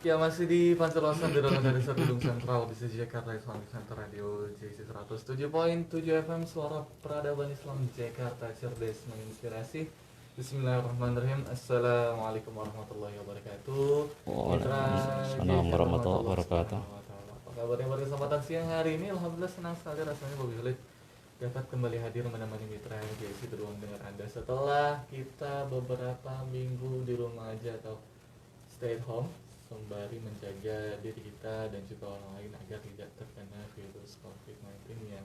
Ya masih di Pancoran di Dalam dari Gedung Sentral di Jakarta Islamic Center Radio JC 107.7 FM Suara Peradaban Islam Jakarta Cerdas Menginspirasi. Bismillahirrahmanirrahim. Assalamualaikum warahmatullahi wabarakatuh. Mitra Waalaikumsalam JC warahmatullahi Allah wabarakatuh. Subhanahu wa taala. Apa kabarnya pada kesempatan siang hari ini? Alhamdulillah senang sekali rasanya Bobi Khalid dapat kembali hadir menemani mitra JC beruang dengan Anda setelah kita beberapa minggu di rumah aja atau stay at home sembari menjaga diri kita dan juga orang lain agar tidak terkena virus COVID-19 yang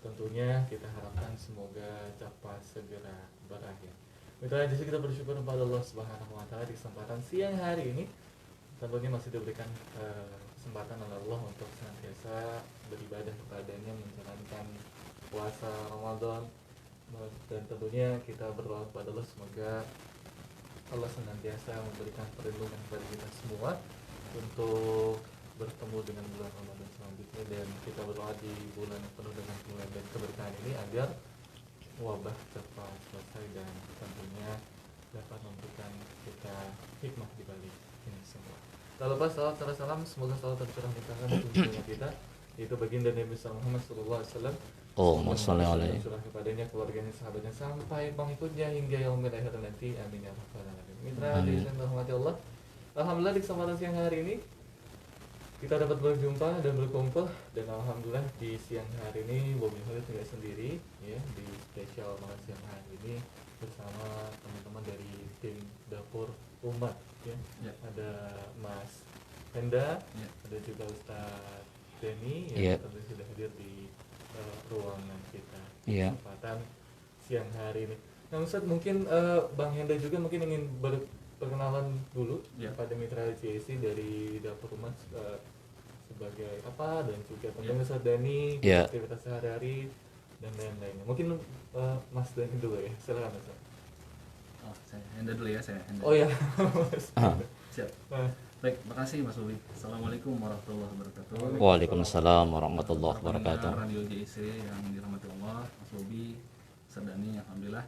tentunya kita harapkan semoga cepat segera berakhir. Mitra jadi kita bersyukur kepada Allah Subhanahu wa taala di kesempatan siang hari ini tentunya masih diberikan kesempatan oleh Allah untuk senantiasa beribadah kepadanya menjalankan puasa Ramadan dan tentunya kita berdoa kepada Allah semoga Allah senantiasa memberikan perlindungan kepada kita semua untuk bertemu dengan bulan Ramadan selanjutnya dan kita berdoa di bulan penuh dengan kemuliaan dan keberkahan ini agar wabah cepat selesai dan tentunya dapat memberikan kita hikmah di balik ini semua. Tak lupa salawat serta salam semoga selalu tercurah limpahkan untuk dunia kita yaitu baginda Nabi Muhammad SAW. Allahumma sholli alaihi. Surah kepadanya, keluarganya, sahabatnya sampai pengikutnya hingga yaumil akhir nanti. Amin ya rabbal alamin. Mitra di rahmati Allah. Alhamdulillah di kesempatan siang hari ini kita dapat berjumpa dan berkumpul dan alhamdulillah di siang hari ini Bobi Khalid tidak sendiri ya di spesial malam siang hari ini bersama teman-teman dari tim dapur umat ya. Ada Mas Henda, ada juga Ustaz Denny yang tentu sudah hadir di ruangan kita kesempatan siang hari ini. Nah Ustaz mungkin Bang Henda juga mungkin ingin berkenalan dulu pada mitra JC dari dapur umat sebagai apa dan juga tentang Ustaz Dani aktivitas sehari-hari dan lain-lainnya. Mungkin Mas Dani dulu ya, silakan Ustaz. Oh saya Henda dulu ya, saya Henda. Oh ya. Siap. Baik, makasih Mas Bobi. Assalamualaikum warahmatullahi wabarakatuh. Waalaikumsalam warahmatullahi wabarakatuh. Radio JIC yang dirahmati Allah, Mas Bobi, Sedani, alhamdulillah.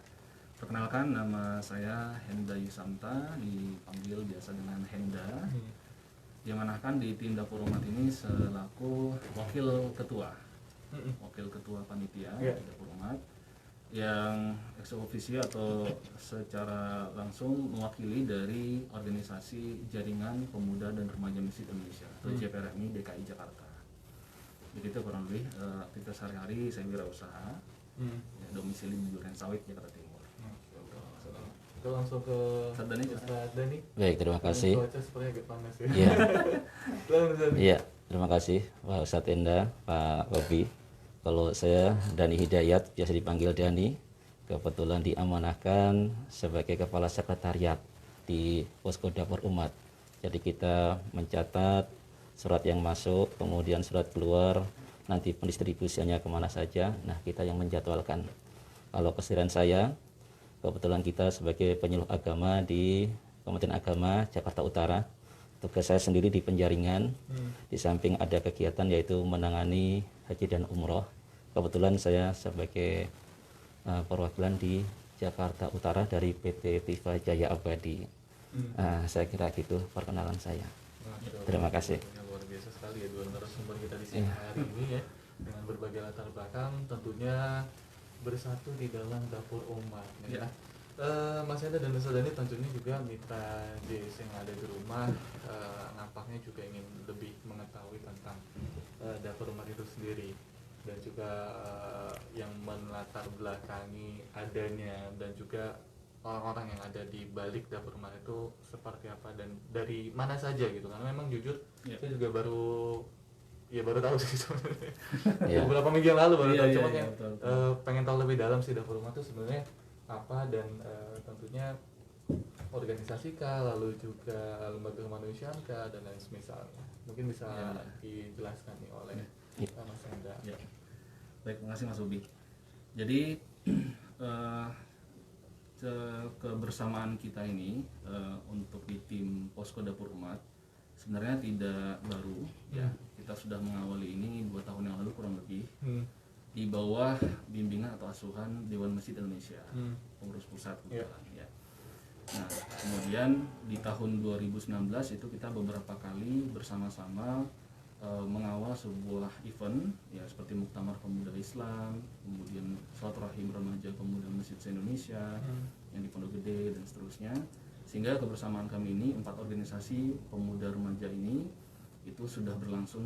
Perkenalkan nama saya Henda Yusanta, dipanggil biasa dengan Henda. Diamanahkan di tim dapur umat ini selaku wakil ketua panitia dapur umat yang ex officio atau secara langsung mewakili dari organisasi Jaringan Pemuda dan Remaja Masjid Indonesia atau JPRMI DKI Jakarta. Begitu kurang lebih aktivitas sehari-hari saya wirausaha, domisili di Duren Sawit, Jakarta Timur. Kita langsung ke Ustaz Dani. Baik, terima kasih. Cuaca sepertinya agak panas ya. Iya, terima kasih Pak Ustadz Enda, Pak Bobi. Kalau saya Dani Hidayat, biasa dipanggil Dani, kebetulan diamanahkan sebagai kepala sekretariat di Posko Dapur Umat. Jadi kita mencatat surat yang masuk, kemudian surat keluar, nanti pendistribusiannya kemana saja. Nah, kita yang menjadwalkan. Kalau keseharian saya, kebetulan kita sebagai penyuluh agama di Kementerian Agama Jakarta Utara. Tugas saya sendiri di penjaringan, di samping ada kegiatan yaitu menangani haji dan umroh. Kebetulan saya sebagai perwakilan di Jakarta Utara dari PT Tifa Jaya Abadi. Saya kira gitu perkenalan saya. Terima kasih. Luar biasa sekali ya dua narasumber kita di siang hari ini ya dengan berbagai latar belakang tentunya bersatu di dalam dapur umat ya. Mas Enda dan Ustaz Dani tentunya juga mitra JS yang ada di rumah nampaknya juga ingin lebih mengetahui tentang dapur umat itu sendiri dan juga yang melatar belakangi adanya dan juga orang-orang yang ada di balik dapur umat itu seperti apa dan dari mana saja gitu karena memang jujur saya juga baru tahu sih sebenarnya beberapa minggu yang lalu baru tahu cuma yang pengen tahu lebih dalam sih dapur umat itu sebenarnya apa dan tentunya organisasi kah lalu juga lembaga kemanusiaan kah dan lain semisalnya mungkin bisa dijelaskan nih oleh Mas Enda. Baik, terima kasih Mas Bobi. Jadi kebersamaan kita ini untuk di tim Posko Dapur Umat sebenarnya tidak baru ya. Kita sudah mengawali ini 2 tahun yang lalu kurang lebih. Di bawah bimbingan atau asuhan Dewan Masjid Indonesia, pengurus pusat kebetulan ya. Nah, kemudian di tahun 2019 itu kita beberapa kali bersama-sama mengawal sebuah event ya seperti Muktamar Pemuda Islam, kemudian Silaturahim Remaja Pemuda Masjid se-Indonesia yang di Pondok Gede dan seterusnya. Sehingga kebersamaan kami ini 4 organisasi pemuda remaja ini itu sudah berlangsung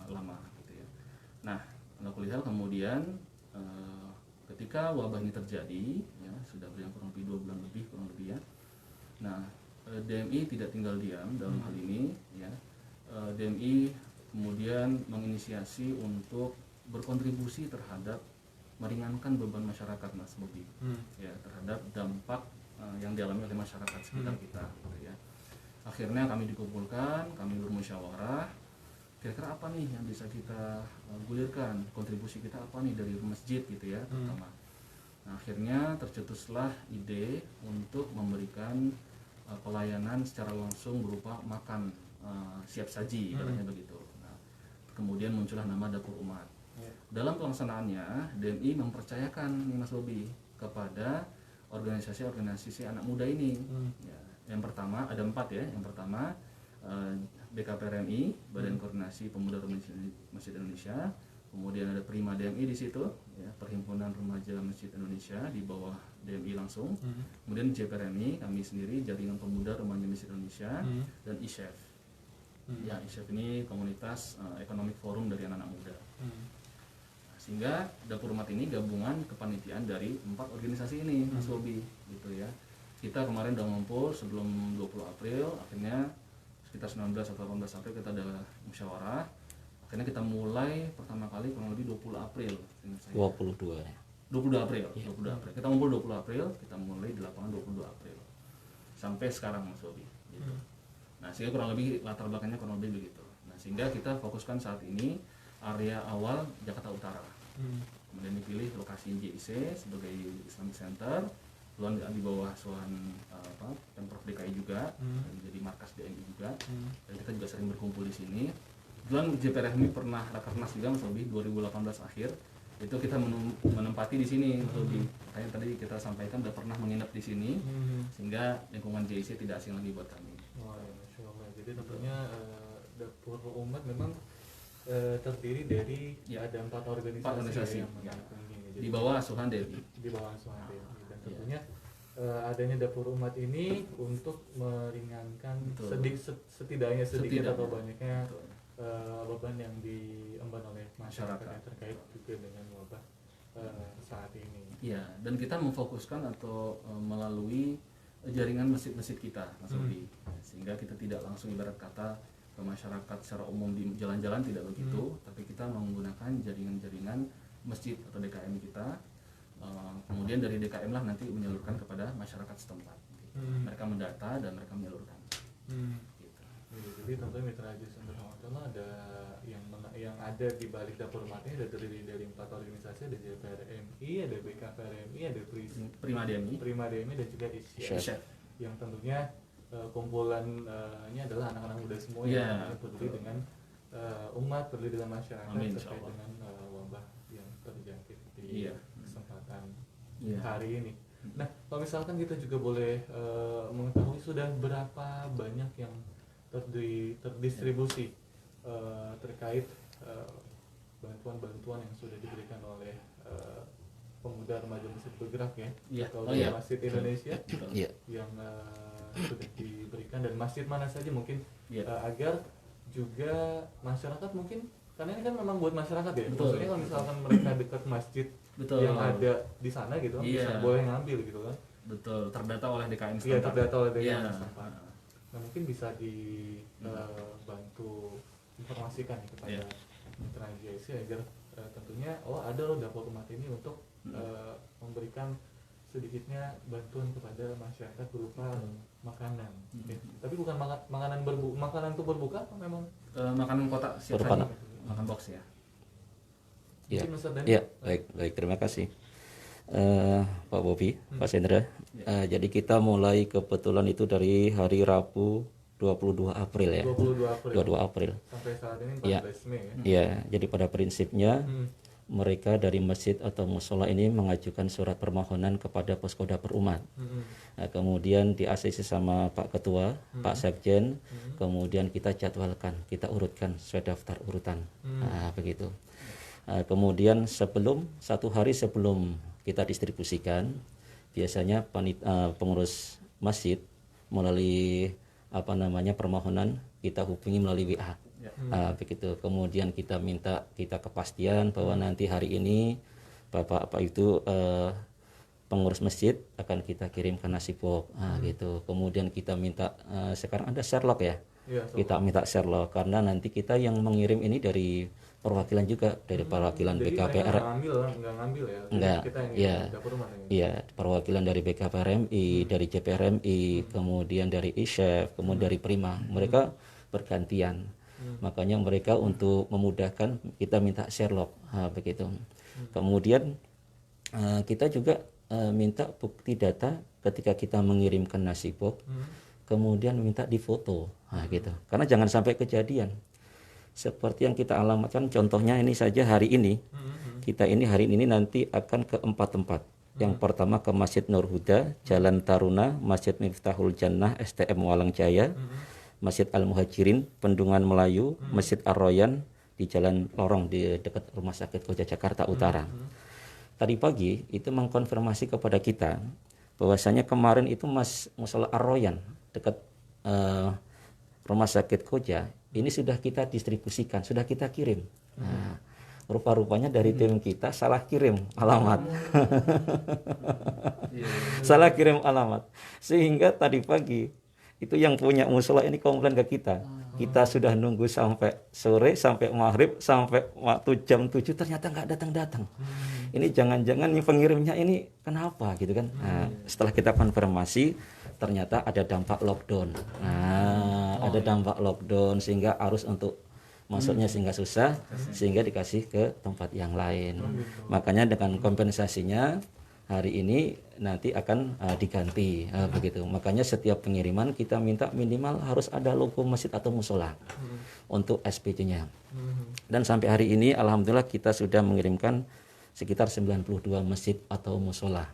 lama gitu ya. Nah, ala kulli hal kemudian ketika wabah ini terjadi ya sudah berjalan kurang lebih 2 bulan kurang lebih ya. Nah, DMI tidak tinggal diam dalam hal ini ya. DMI kemudian menginisiasi untuk berkontribusi terhadap meringankan beban masyarakat Mas Bobi ya terhadap dampak yang dialami oleh masyarakat sekitar kita gitu ya. Akhirnya kami dikumpulkan, kami bermusyawarah kira-kira apa nih yang bisa kita gulirkan, kontribusi kita apa nih dari masjid gitu ya terutama. Nah, akhirnya tercetuslah ide untuk memberikan pelayanan secara langsung berupa makan siap saji ibaratnya begitu. Nah, kemudian muncullah nama Dapur Umat. Dalam pelaksanaannya DMI mempercayakan nih Mas Bobi kepada organisasi-organisasi anak muda ini. Ya, yang pertama ada 4 ya. Yang pertama BKPRMI, Badan Koordinasi Pemuda Remaja Masjid Indonesia. Kemudian ada Prima DMI di situ, ya, Perhimpunan Remaja Masjid Indonesia di bawah DMI langsung. Kemudian JPRMI, kami sendiri Jaringan Pemuda Remaja Masjid Indonesia dan ISHEF. Ya, ISHEF ini komunitas Economic Forum dari anak-anak muda. Sehingga Dapur Umat ini gabungan kepanitiaan dari 4 organisasi ini, Mas Bobi, gitu ya. Kita kemarin udah ngumpul sebelum 20 April, akhirnya sekitar 19 atau 18 April kita ada musyawarah. Akhirnya kita mulai pertama kali kurang lebih 20 April. 22 ya. 22 April, 22 April. Kita ngumpul 20 April, kita mulai di lapangan 22 April. Sampai sekarang Mas Bobi, gitu. Nah, sehingga kurang lebih latar belakangnya kurang lebih begitu. Nah, sehingga kita fokuskan saat ini area awal Jakarta Utara. Kemudian dipilih lokasi JIC sebagai Islamic Center, lalu di bawah asuhan Pemprov DKI juga, jadi markas DMI juga. Dan kita juga sering berkumpul di sini. Kebetulan JPRMI pernah rakernas juga Mas Bobi 2018 akhir. Itu kita menempati di sini Mas Bobi. Kayak tadi kita sampaikan udah pernah menginap di sini, sehingga lingkungan JIC tidak asing lagi buat kami. Wah, ya, Masya Allah. Jadi tentunya Dapur Umat memang terdiri dari ada 4 organisasi, yang di bawah asuhan DMI. Di bawah asuhan DMI. Dan tentunya adanya Dapur Umat ini untuk meringankan setidaknya sedikit atau banyaknya beban yang diemban oleh masyarakat yang terkait juga dengan wabah saat ini. Iya, dan kita memfokuskan atau melalui jaringan masjid-masjid kita, Mas Bobi, sehingga kita tidak langsung ibarat kata ke masyarakat secara umum di jalan-jalan, tidak begitu, tapi kita menggunakan jaringan-jaringan masjid atau DKM kita. Kemudian dari DKM lah nanti menyalurkan kepada masyarakat setempat. Mereka mendata dan mereka menyalurkan. Gitu. Jadi tentunya Mitra Haji Sumber Rahmatullah ada yang ada di balik Dapur Umat ini ada terdiri dari 4 organisasi, ada JPRMI, ada BKPRMI, ada Prima DMI dan juga ISHEF. Yang tentunya kumpulannya adalah anak-anak muda semua yang peduli dengan umat, peduli dengan masyarakat terkait dengan wabah yang terjangkit di kesempatan hari ini. Nah, kalau misalkan kita juga boleh mengetahui sudah berapa banyak yang terdistribusi terkait bantuan-bantuan yang sudah diberikan oleh pemuda remaja Masjid Bergerak ya, atau Masjid Indonesia yang sudah diberikan, dan masjid mana saja mungkin agar juga masyarakat mungkin, karena ini kan memang buat masyarakat ya, maksudnya kalau misalkan mereka dekat masjid yang ada di sana gitu bisa boleh ngambil gitu kan, terdata oleh DKM setempat. Iya, terdata oleh DKM setempat. Nah, mungkin bisa dibantu informasikan kepada Mitra JIC agar tentunya ada loh Dapur Umat ini untuk memberikan sedikitnya bantuan kepada masyarakat berupa makanan. Tapi bukan makanan untuk berbuka atau memang makanan kotak siap saji, makan box ya. Ya, baik, terima kasih Pak Bobi, Pak Sendra. Jadi kita mulai kebetulan itu dari hari Rabu 22 April ya. 22 April. Sampai saat ini 14 Mei ya. Iya, jadi pada prinsipnya mereka dari masjid atau musola ini mengajukan surat permohonan kepada Posko Dapur Umat. Nah, kemudian di ACC sama Pak Ketua, Pak Sekjen, kemudian kita jadwalkan, kita urutkan sesuai daftar urutan. Nah, begitu. Kemudian satu hari sebelum kita distribusikan, biasanya pengurus masjid melalui permohonan kita hubungi melalui WA. Begitu. Kemudian kita minta kepastian bahwa nanti hari ini Bapak itu pengurus masjid akan kita kirimkan nasi box. Gitu. Kemudian kita minta sekarang ada Sherlock ya. Kita minta Sherlock karena nanti kita yang mengirim ini dari perwakilan juga, dari perwakilan Jadi BKPR. nggak ngambil ya? Enggak, kita yang ya, dapur rumah ini. iya, perwakilan dari BKPRMI, dari JPRMI, kemudian dari ISHEF, kemudian dari Prima. Mereka bergantian. Makanya mereka untuk memudahkan kita minta Sherlock, begitu. Kemudian kita juga minta bukti data ketika kita mengirimkan nasi box, kemudian minta difoto, gitu. Karena jangan sampai kejadian seperti yang kita alamatkan. Contohnya ini saja hari ini, kita ini hari ini nanti akan ke 4 tempat. Yang pertama ke Masjid Nur Huda, Jalan Taruna, Masjid Miftahul Jannah, STM Walang Jaya, Masjid Al-Muhajirin, Bendungan Melayu, Masjid Ar-Royan di Jalan Lorong di dekat Rumah Sakit Koja Jakarta Utara. Tadi pagi itu mengkonfirmasi kepada kita bahwasanya kemarin itu Musola Ar-Royan dekat Rumah Sakit Koja ini sudah kita distribusikan, sudah kita kirim. Nah, rupa-rupanya dari tim kita salah kirim alamat. Salah kirim alamat. Sehingga tadi pagi itu yang punya musola ini komplain ke kita. Kita sudah nunggu sampai sore, sampai maghrib, sampai waktu jam 7 ternyata nggak datang-datang. Ini jangan-jangan yang pengirimnya ini kenapa gitu kan. Nah, setelah kita konfirmasi ternyata ada dampak lockdown. Nah, ada dampak lockdown sehingga arus untuk masuknya sehingga susah, sehingga dikasih ke tempat yang lain. Makanya dengan kompensasinya hari ini nanti akan diganti, begitu. Makanya setiap pengiriman kita minta minimal harus ada logo masjid atau musola untuk SPC-nya. Dan sampai hari ini alhamdulillah kita sudah mengirimkan sekitar 92 masjid atau musola.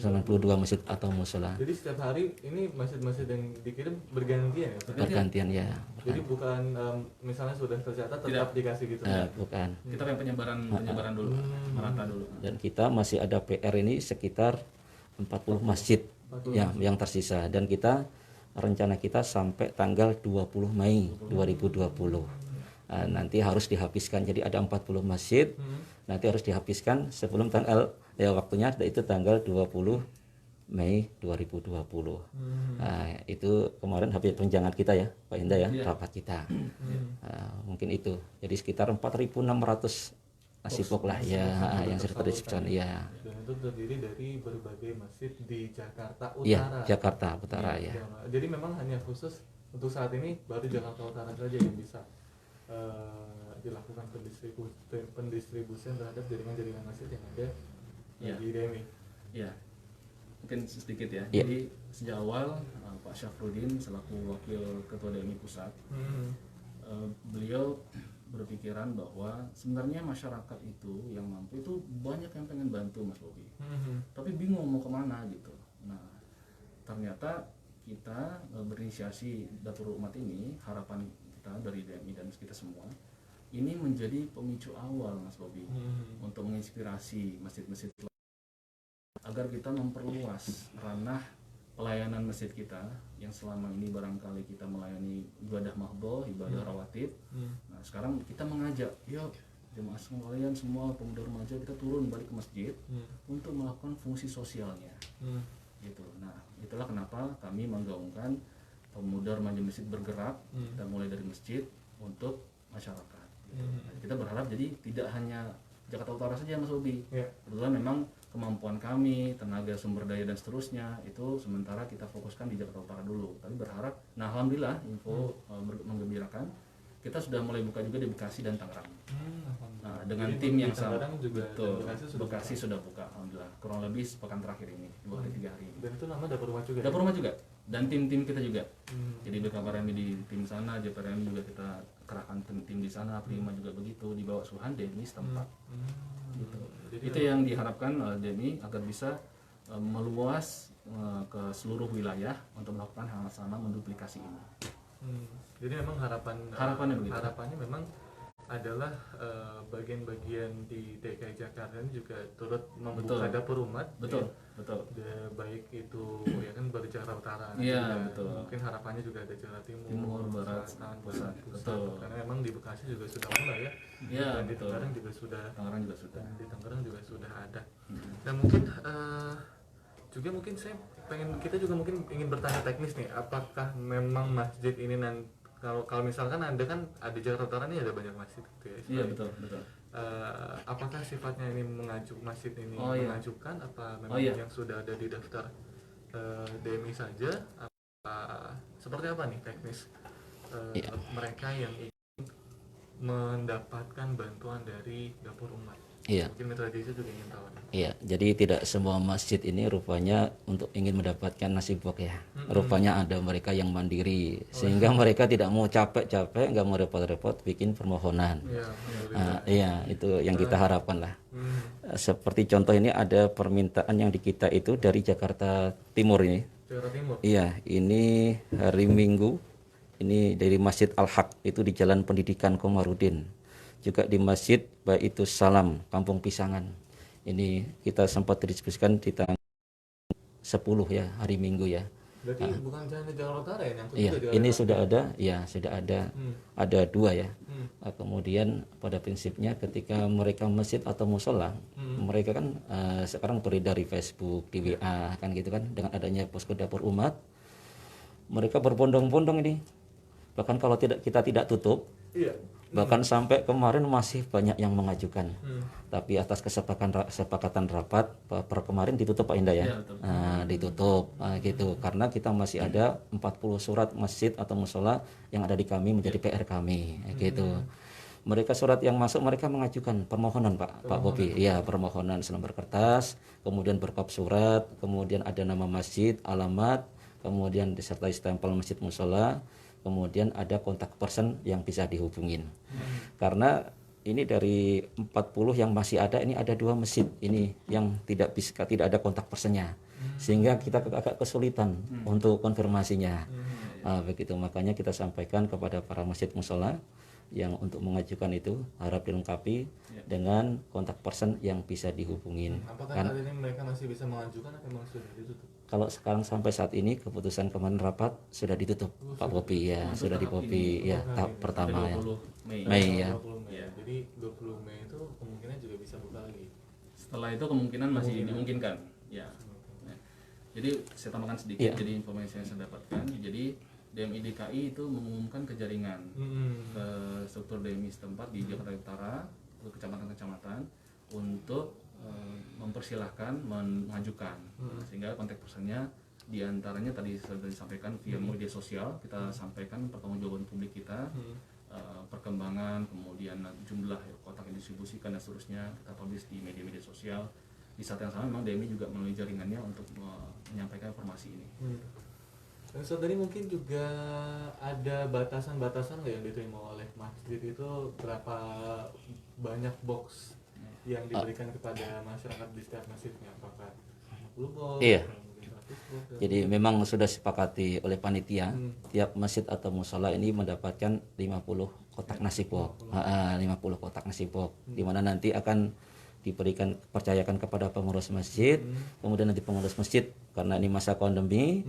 92 masjid atau musola. Jadi setiap hari ini masjid-masjid yang dikirim bergantian ya? Bergantian ya. Jadi bukan misalnya sudah tercatat tetap dikasih gitu? Bukan. Kita yang penyebaran dulu, merata dulu. Dan kita masih ada PR ini sekitar 40 masjid yang tersisa. Dan kita rencana kita sampai tanggal 20 Mei 2020. Nanti harus dihabiskan. Jadi ada 40 masjid. Nanti harus dihabiskan sebelum tanggal waktunya itu tanggal 20 Mei 2020. Nah, itu kemarin habis tunjangan kita ya, Pak Indah ya, rapat kita. Mungkin itu. Jadi sekitar 4.600 nasi box lah ya, yang sertifikat ya. Dan itu terdiri dari berbagai masjid di Jakarta Utara. Iya, Jakarta Utara ya. Jadi memang hanya khusus untuk saat ini baru Jakarta Utara saja yang bisa dilakukan pendistribusian terhadap jaringan-jaringan masjid yang ada di DMI. Iya, mungkin sedikit ya. Ya. Jadi sejak awal Pak Syafruddin selaku Wakil Ketua DMI Pusat, beliau berpikiran bahwa sebenarnya masyarakat itu yang mampu itu banyak yang pengen bantu Mas Bobi, tapi bingung mau kemana gitu. Nah, ternyata kita berinisiasi Dapur Umat ini, harapan kita dari DMI dan kita semua ini menjadi pemicu awal Mas Bobi untuk menginspirasi masjid-masjid agar kita memperluas ranah pelayanan masjid kita yang selama ini barangkali kita melayani ibadah mahdhah, ibadah rawatib. Nah, sekarang kita mengajak, yuk jemaah sekalian semua pemuda remaja kita turun balik ke masjid untuk melakukan fungsi sosialnya. Gitu. Nah, itulah kenapa kami menggaungkan pemuda remaja masjid bergerak, kita mulai dari masjid untuk masyarakat. Gitu. Nah, kita berharap jadi tidak hanya Jakarta Utara saja Mas Bobi. Kebetulan memang kemampuan kami, tenaga sumber daya dan seterusnya itu sementara kita fokuskan di Jakarta Utara dulu. Tapi berharap, nah alhamdulillah info menggembirakan kita sudah mulai buka juga di Bekasi dan Tangerang. Nah, dengan Jadi tim di yang sama, Tangerang juga betul, dan Bekasi sudah buka, alhamdulillah, kurang lebih sepekan terakhir ini, 2 hari 3 hari ini. Dan itu nama dapur rumah juga. Dapur rumah juga, dan tim-tim kita juga. Jadi Hmm. BKPRMI di tim sana, JPRMI juga kita kerahkan tim di sana, Prima juga begitu, di bawah asuhan DMI setempat. Gitu. Jadi Itu yang diharapkan DMI agar bisa meluas ke seluruh wilayah untuk melakukan hal yang sama, menduplikasi ini. Jadi memang Harapannya begitu. harapannya memang adalah bagian-bagian di DKI Jakarta ini juga turut membuka Betul. dapur umat. Betul, Ya. betul. Baik itu ya kan baru Jakarta Utara. Iya, juga. betul. Mungkin harapannya juga ada Jawa Timur, Timur, Barat, Selatan, Pusat. Pusat. Betul. Karena memang di Bekasi juga sudah mulai ya. Iya, Dan di betul. Tangerang juga sudah. Tangerang juga sudah. Di Tangerang juga sudah ada. Dan mungkin juga mungkin kita juga mungkin ingin bertanya teknis nih, apakah memang masjid ini kalau misalkan Anda kan ada Jakarta Utara nih ada banyak masjid gitu ya. Iya, betul, betul. Apakah sifatnya ini masjid ini Oh, iya. mengajukan apa memang iya. yang sudah ada di daftar DMI saja, apa seperti apa nih teknis Iya. mereka yang ingin mendapatkan bantuan dari dapur umat? Iya. Mungkin Mitra Desa juga ingin tahu nih. Iya, jadi tidak semua masjid ini rupanya untuk ingin mendapatkan nasi bok ya. Rupanya ada mereka yang mandiri, sehingga mereka tidak mau capek-capek, nggak mau repot-repot bikin permohonan. Iya, Iya, itu yang kita harapkan lah. Seperti contoh ini ada permintaan yang di kita itu dari Jakarta Timur ini. Jakarta Timur. Iya, ini hari Minggu, ini dari Masjid Al-Haq itu di Jalan Pendidikan Komarudin. Juga di Masjid Baitus Salam, Kampung Pisangan. Ini kita sempat didiskusikan di tanggal 10 ya, hari Minggu ya. Berarti bukan hanya Jakarta Utara ya, yang Iya, ini sudah ada, ya sudah ada, ada 2 ya. Kemudian pada prinsipnya ketika mereka masjid atau musola, mereka kan sekarang beredar di Facebook, di WA kan gitu kan, dengan adanya posko dapur umat, mereka berbondong-bondong ini. Bahkan kalau kita tidak tutup, Iya. bahkan sampai kemarin masih banyak yang mengajukan. Tapi atas kesepakatan rapat per kemarin ditutup Pak Indah ya. Iya, betul. Ditutup gitu karena kita masih ada 40 surat masjid atau musola yang ada di kami menjadi PR kami gitu. Mereka surat yang masuk mereka mengajukan permohonan Pak Bobi. Iya, permohonan selembar kertas, kemudian berkop surat, kemudian ada nama masjid, alamat, kemudian disertai stempel masjid musola, kemudian ada kontak person yang bisa dihubungin. Karena ini dari 40 yang masih ada, ini ada 2 masjid ini yang tidak ada kontak personnya, sehingga kita agak kesulitan untuk konfirmasinya. Begitu, makanya kita sampaikan kepada para masjid musola yang untuk mengajukan itu harap dilengkapi dengan kontak person yang bisa dihubungin. Apakah Kan saat ini mereka masih bisa mengajukan atau memang sudah ditutup? kalau sekarang sampai saat ini keputusan kemarin rapat sudah ditutup Pak Bobi ya, sudah di Bobi ya tahap pertama ya. 20 Mei. Mei ya. 20 Mei. Jadi 20 Mei itu kemungkinan juga bisa buka lagi. Setelah itu kemungkinan masih dimungkinkan. Ya. Ya. Jadi saya tambahkan sedikit, jadi informasi yang saya dapatkan. Jadi DMI DKI itu mengumumkan ke jaringan ke struktur DMI setempat di Jakarta Utara, ke kecamatan-kecamatan untuk mempersilahkan mengajukan, sehingga kontak personnya diantaranya tadi sudah disampaikan via media sosial, kita sampaikan pertanggungjawaban publik kita, perkembangan, kemudian jumlah kotak yang distribusikan dan seterusnya kita publish di media-media sosial. Di saat yang sama memang DMI juga melalui jaringannya untuk menyampaikan informasi ini. Dan tadi mungkin juga ada batasan-batasan nggak yang diterima oleh masjid itu, berapa banyak box yang diberikan kepada masyarakat di setiap masjidnya, apakah 50 box? Iya. Atau mungkin 100 box? Jadi memang sudah sepakati oleh panitia, tiap masjid atau musola ini mendapatkan 50 kotak nasi bok. 50 kotak nasi bok, di mana nanti akan diberikan, percayakan kepada pengurus masjid, kemudian nanti pengurus masjid karena ini masa pandemi,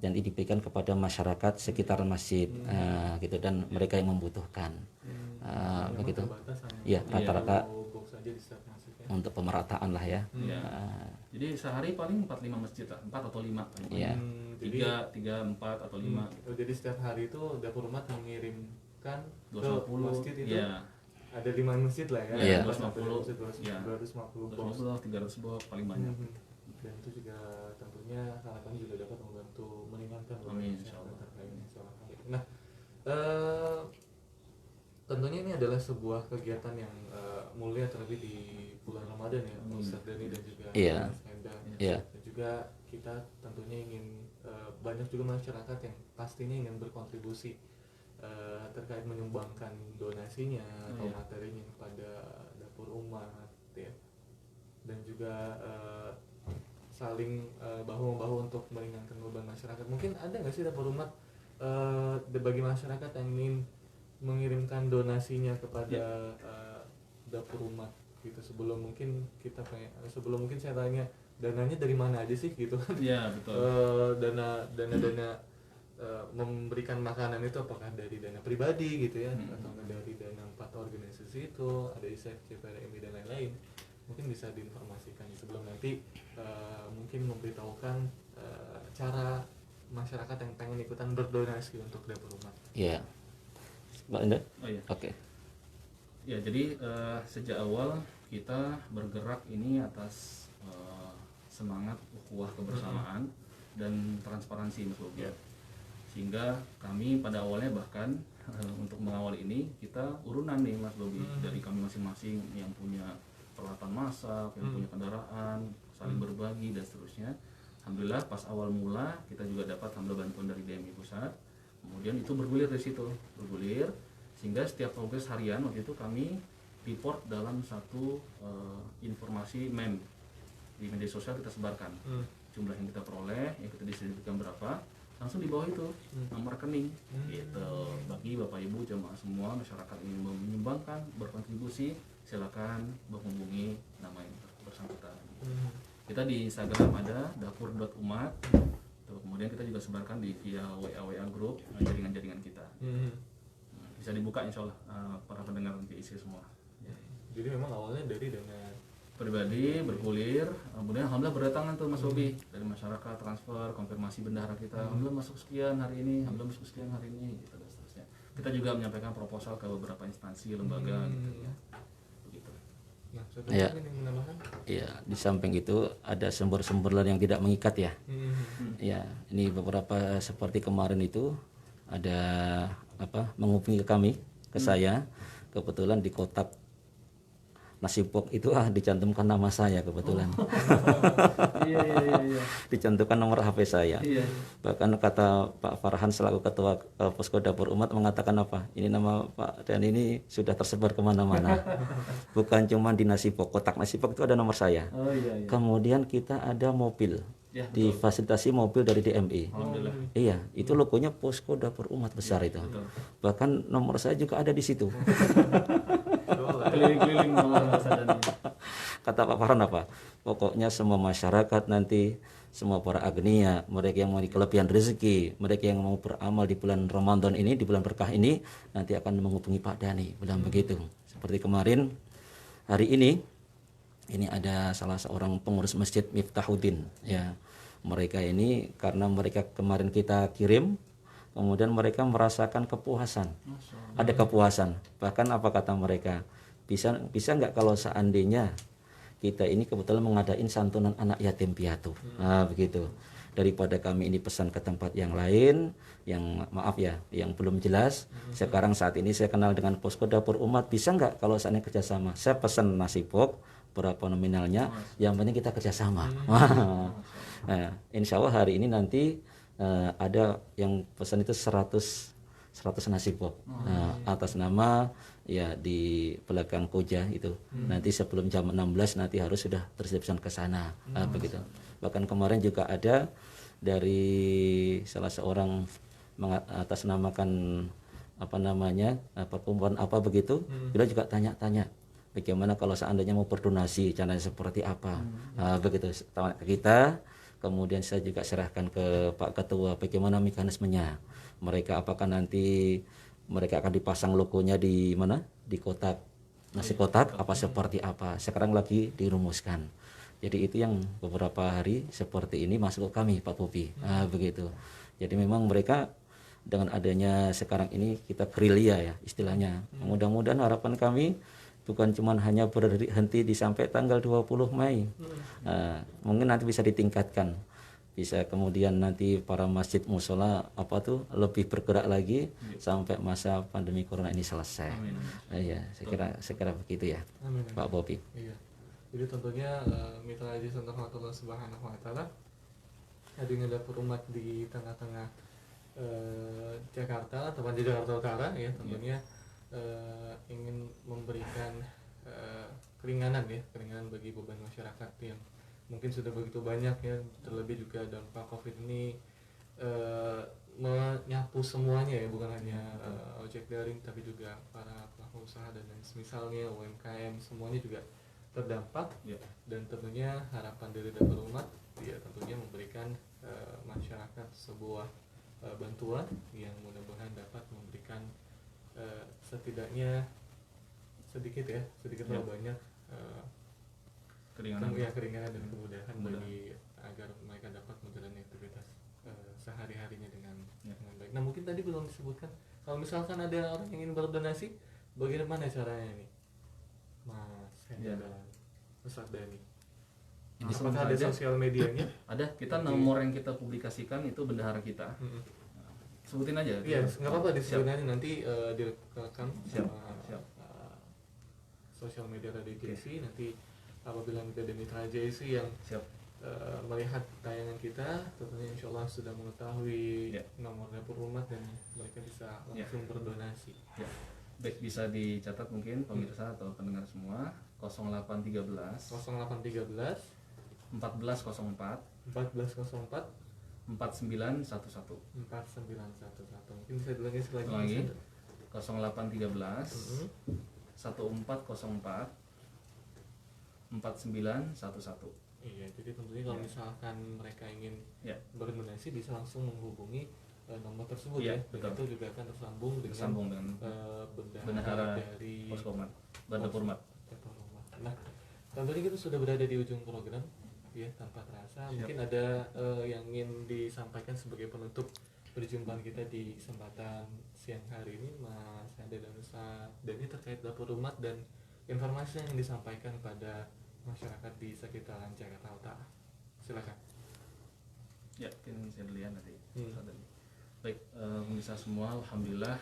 dan ini diberikan kepada masyarakat sekitar masjid, gitu, dan mereka yang membutuhkan. Begitu. Iya, rata-rata box aja di setiap masjidnya. untuk pemerataan lah ya. Ya. Jadi sehari paling 4-5 masjid lah, 4 atau 5 paling Iya. banyak. 3, 4 atau 5 gitu. Jadi setiap hari itu dapur umat mengirimkan ke 250 masjid itu. ya. Ada 5 masjid lah ya. Iya. 250 Ya. 250 box. 250 300 box paling banyak. Dan itu juga tentunya harapannya juga dapat membantu meringankan beban Amin, masyarakat insyaallah. terkait masalah hal itu. Nah, tentunya ini adalah sebuah kegiatan yang mulia terlebih di bulan Ramadan ya, Ustadz Dani dan juga Iya. Mas Enda. Iya. Dan juga kita tentunya ingin banyak juga masyarakat yang pastinya ingin berkontribusi terkait menyumbangkan donasinya atau materinya kepada dapur umat ya, dan juga saling bahu-membahu untuk meringankan beban masyarakat. Mungkin ada nggak sih dapur umat bagi masyarakat yang ingin mengirimkan donasinya kepada dapur umat gitu, sebelum mungkin saya tanya dananya dari mana aja sih gitu kan? Iya, betul. Dana memberikan makanan itu apakah dari dana pribadi gitu ya, atau dari dana 4 organisasi itu, ada ISEF, CPRMI dan lain-lain. Mungkin bisa diinformasikan sebelum nanti mungkin memberitahukan cara masyarakat yang pengen ikutan berdonasi untuk dapur umat. Iya. Mbak Enda? Oh iya. Oke. Ya, jadi sejak awal kita bergerak ini atas semangat ukhuwah kebersamaan dan transparansi, Mas Bobi. Sehingga kami pada awalnya bahkan untuk mengawal ini kita urunan nih, Mas Bobi, dari kami masing-masing yang punya peralatan masak, yang punya kendaraan, saling berbagi dan seterusnya. Alhamdulillah pas awal mula kita juga dapat alhamdulillah bantuan dari DMI pusat. Kemudian itu bergulir dari situ, sehingga setiap progres harian waktu itu kami report dalam satu informasi meme di media sosial, kita sebarkan jumlah yang kita peroleh, yang kita distribusikan berapa, langsung di bawah itu nomor rekening gitu, bagi bapak ibu jemaah semua masyarakat ingin menyumbangkan, berkontribusi, silakan menghubungi nama yang bersangkutan. Kita di Instagram ada dapur.umat. Kemudian kita juga sebarkan di via WA grup jaringan-jaringan kita. Bisa dibuka insya Allah para pendengar PIC semua. Jadi memang awalnya dari dana Pribadi bergulir, kemudian alhamdulillah berdatangan tuh Mas Bobi dari masyarakat, transfer, konfirmasi bendahara kita, alhamdulillah masuk sekian hari ini, alhamdulillah masuk sekian hari ini, gitu dan seterusnya. Kita juga menyampaikan proposal ke beberapa instansi, lembaga, gitu ya. Begitu. Nah, Iya. yang menambahkan? Iya, di samping itu ada sumber-sumber lain yang tidak mengikat ya. Ya, ini beberapa seperti kemarin itu ada menghubungi ke kami, ke saya, kebetulan di kotak nasi pok itu dicantumkan nama saya kebetulan. Iya. Dicantumkan nomor HP saya. Iya. Bahkan kata Pak Farhan selaku ketua Posko Dapur Umat mengatakan apa? Ini nama Pak dan ini sudah tersebar kemana-mana. Bukan cuma di nasi pok, kotak nasi pok itu ada nomor saya. Oh iya. Kemudian kita ada mobil. Ya, difasilitasi mobil dari DMI. Alhamdulillah. Iya, itu logonya Posko Dapur Umat besar itu. Betul. Bahkan nomor saya juga ada di situ. Keliling-keliling Kata Pak Farhan apa? Pokoknya semua masyarakat nanti, semua para agnia, mereka yang memiliki kelebihan rezeki, mereka yang mau beramal di bulan Ramadan ini, di bulan berkah ini, nanti akan menghubungi Pak Dani, bilang begitu. Seperti kemarin, hari ini ada salah seorang pengurus masjid Miftahuddin, ya. Mereka ini karena mereka kemarin kita kirim, kemudian mereka merasakan kepuasan. Ada kepuasan. Bahkan apa kata mereka? Bisa nggak kalau seandainya kita ini kebetulan mengadain santunan anak yatim piatu. Nah, begitu. Daripada kami ini pesan ke tempat yang lain, yang maaf ya, yang belum jelas. Sekarang saat ini saya kenal dengan Posko Dapur Umat, bisa nggak kalau seandainya kerjasama? Saya pesan nasi pok, berapa nominalnya, yang penting kita kerjasama. Nah, insya Allah hari ini nanti ada yang pesan itu 100 nasi pok, atas nama ya di belakang Koja itu. Nanti sebelum jam 16 nanti harus sudah tersiapkan ke sana, begitu. Bahkan kemarin juga ada dari salah seorang mengatasnamakan perkumpulan apa begitu, beliau juga tanya-tanya bagaimana kalau seandainya mau berdonasi, caranya seperti apa, begitu tanya ke kita. Kemudian saya juga serahkan ke Pak Ketua bagaimana mekanismenya. Mereka apakah nanti mereka akan dipasang logonya di mana? Di kotak nasi kotak apa seperti apa. Sekarang lagi dirumuskan. Jadi itu yang beberapa hari seperti ini masuk ke kami Pak Bobi. Begitu. Jadi memang mereka dengan adanya sekarang ini kita gerilya ya istilahnya. Mudah-mudahan harapan kami bukan cuma hanya berhenti di sampai tanggal 20 Mei. Mungkin nanti bisa ditingkatkan. bisa kemudian nanti para masjid musola lebih bergerak lagi sampai masa pandemi corona ini selesai. Ya, saya kira begitu ya, Amin. Pak Bobi. Iya. Jadi tentunya mitra haji untuk Allah Subhanahu wa taala hadirnya dapur umat di tengah-tengah Jakarta, teman di Jakarta Utara ya, tentunya ingin memberikan keringanan bagi beban masyarakat yang mungkin sudah begitu banyak ya, terlebih juga dampak Covid ini menyapu semuanya ya, bukan hanya ojek daring tapi juga para pelaku usaha dan lain semisalnya, UMKM semuanya juga terdampak ya. Dan tentunya harapan dari dapur umat ya tentunya memberikan masyarakat sebuah bantuan yang mudah-mudahan dapat memberikan setidaknya sedikit atau banyak keringanan dan kemudahan bagi agar mereka dapat menjalani aktivitas sehari-harinya dengan baik. Nah, mungkin tadi belum disebutkan kalau misalkan ada orang yang ingin berdonasi, bagaimana caranya nih, Mas Hendra dan Ustaz Dani? Apakah ada sosial medianya? Ada, kita nomor yang kita publikasikan itu bendahara kita. Sebutin aja. Iya, nggak apa-apa disebutin aja, nanti direkam sama sosial media Radio JC. Nanti apabila ada mitra JC yang melihat tayangan kita, tentunya insya Allah sudah mengetahui nomor dapur umat dan mereka bisa langsung berdonasi. Ya. Baik, bisa dicatat mungkin pemirsa atau pendengar semua, 0813 1404 4911. Mungkin bisa dilagi lagi. 0813 1404 4911. Iya, jadi tentunya kalau misalkan mereka ingin berdonasi bisa langsung menghubungi nomor tersebut ya. Betul. Itu juga akan tersambung dengan bendahara dari Poskomat Dapur Umat. Nah, tentunya kita sudah berada di ujung program ya, tanpa terasa. Mungkin ada yang ingin disampaikan sebagai penutup perjumpaan kita di kesempatan siang hari ini, Mas Hendra dan Ustaz Dani, terkait dapur umat dan informasi yang disampaikan pada masyarakat di sekitaran Jakarta Utara. Silakan. Ya, mungkin saya dulu ya nanti. Baik, pemirsa semua, alhamdulillah,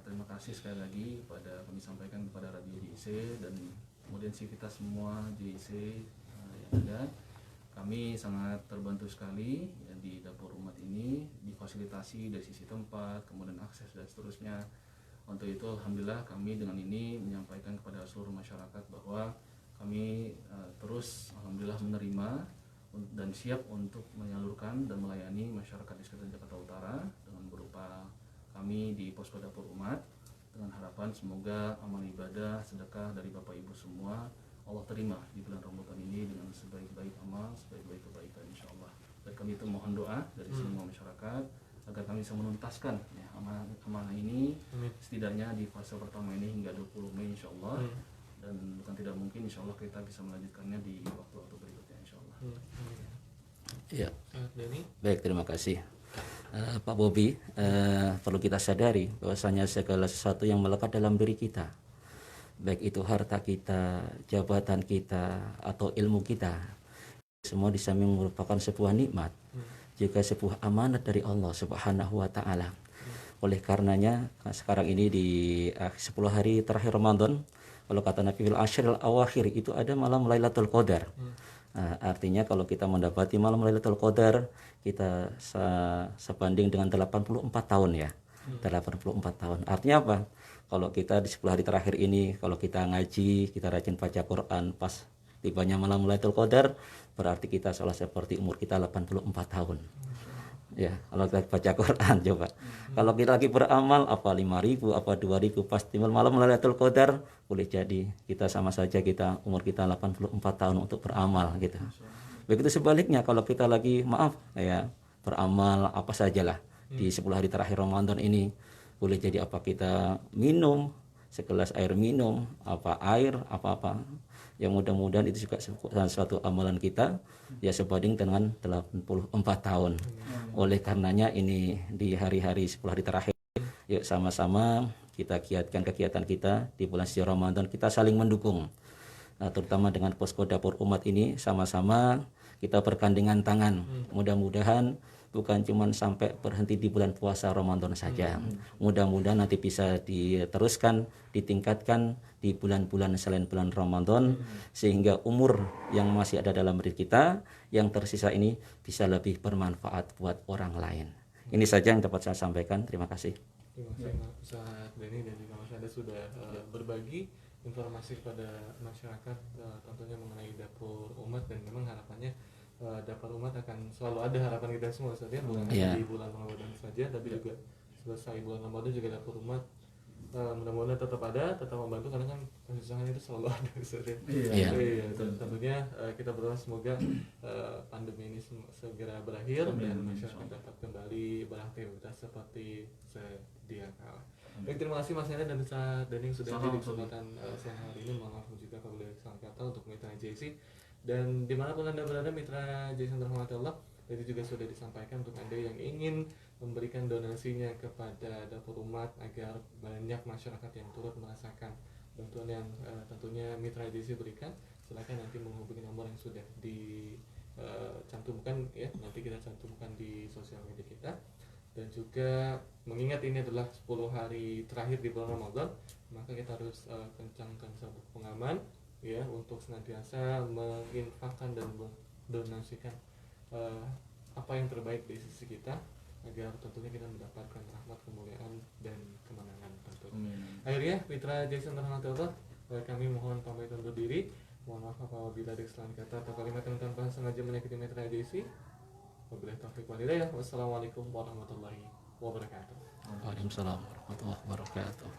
terima kasih sekali lagi pada kami sampaikan kepada Radio JIC dan kemudian kita semua JIC yang ada. Kami sangat terbantu sekali ya, di dapur umat ini, difasilitasi dari sisi tempat, kemudian akses dan seterusnya. Untuk itu alhamdulillah kami dengan ini menyampaikan kepada seluruh masyarakat bahwa kami terus alhamdulillah menerima dan siap untuk menyalurkan dan melayani masyarakat di sekitar Jakarta Utara dengan berupa kami di posko dapur umat, dengan harapan semoga amal ibadah sedekah dari Bapak Ibu semua Allah terima di bulan Ramadan ini dengan sebaik-baik amal, sebaik-baik kebaikan insyaallah. Dan kami itu mohon doa dari semua masyarakat agar kami bisa menuntaskan ya, amanah ini setidaknya di fase pertama ini hingga 20 Mei insyaallah. Dan bukan tidak mungkin insyaallah kita bisa melanjutkannya di waktu-waktu berikutnya insyaallah. Ya. Dani. Baik, terima kasih. Pak Bobi, perlu kita sadari bahwasanya segala sesuatu yang melekat dalam diri kita, baik itu harta kita, jabatan kita, atau ilmu kita, semua di samping merupakan sebuah nikmat, juga sebuah amanat dari Allah Subhanahu wa taala. Oleh karenanya sekarang ini di 10 hari terakhir Ramadan, kalau kata Nabi fil ashril awakhir itu ada malam Lailatul Qadar. Artinya kalau kita mendapati malam Lailatul Qadar, kita sebanding dengan 84 tahun ya. 84 tahun. Artinya apa? Kalau kita di 10 hari terakhir ini, kalau kita ngaji, kita rajin baca Quran, pas tibanya malam Lailatul Qadar, berarti kita salah seperti umur kita 84 tahun. Ya, kalau kita baca Quran coba. Kalau kita lagi beramal apa 5.000 apa 2.000 pasti malam Lailatul Qadar, boleh jadi kita sama saja kita umur kita 84 tahun untuk beramal gitu. Begitu sebaliknya kalau kita lagi beramal apa sajalah di 10 hari terakhir Ramadan ini, boleh jadi apa kita minum segelas air minum, apa air, apa-apa. Yang mudah-mudahan itu juga suatu amalan kita ya sebanding dengan 84 tahun. Oleh karenanya ini di hari-hari 10 hari terakhir, yuk sama-sama kita giatkan kegiatan kita di bulan suci Ramadan, kita saling mendukung. Nah, terutama dengan posko dapur umat ini sama-sama kita bergandengan tangan. Mudah-mudahan bukan cuma sampai berhenti di bulan puasa Ramadan saja. Mudah-mudahan nanti bisa diteruskan, ditingkatkan di bulan-bulan selain bulan Ramadan, sehingga umur yang masih ada dalam diri kita yang tersisa ini bisa lebih bermanfaat buat orang lain. Ini saja yang dapat saya sampaikan. Terima kasih. Terima kasih Ustaz Denny dan juga Mas Anda sudah berbagi informasi kepada masyarakat tentunya mengenai dapur umat, dan memang harapannya dapur umat akan selalu ada, harapan kita semua Ustaz ya, bukan hanya di bulan Ramadan saja tapi juga selesai bulan Ramadan juga dapur umat mudah-mudahan tetap ada, tetap membantu, karena kan kesusahan itu selalu ada Ustaz ya. Tentunya kita berdoa semoga pandemi ini segera berakhir dan masyarakat dapat kembali beraktivitas seperti sedia kala. Baik, terima kasih Mas Hendra dan Ustaz Denny sudah hadir di kesempatan siang hari ini. Mohon maaf juga kalau boleh salah kata untuk Mitra JC, dan dimanapun Anda berada Mitra JC yang terhormat Allah, itu juga sudah disampaikan untuk Anda yang ingin memberikan donasinya kepada dapur umat agar banyak masyarakat yang turut merasakan bantuan yang tentunya Mitra JC berikan. Silakan nanti menghubungi nomor yang sudah dicantumkan ya, nanti kita cantumkan di sosial media kita. Dan juga mengingat ini adalah 10 hari terakhir di bulan Ramadan, maka kita harus kencangkan sabuk pengaman ya, untuk senantiasa menginfakkan dan mendonasikan apa yang terbaik di sisi kita, agar tentunya kita mendapatkan rahmat, kemuliaan dan kemenangan tentunya. Akhirnya Mitra Jason terhormat, kami mohon pamit undur diri. Mohon maaf apabila ada kesalahan kata atau kalimat yang tanpa sengaja menyakiti Mitra JC. Wabillahi taufiq wal hidayah. Wassalamualaikum warahmatullahi wabarakatuh. Waalaikumsalam warahmatullahi wabarakatuh.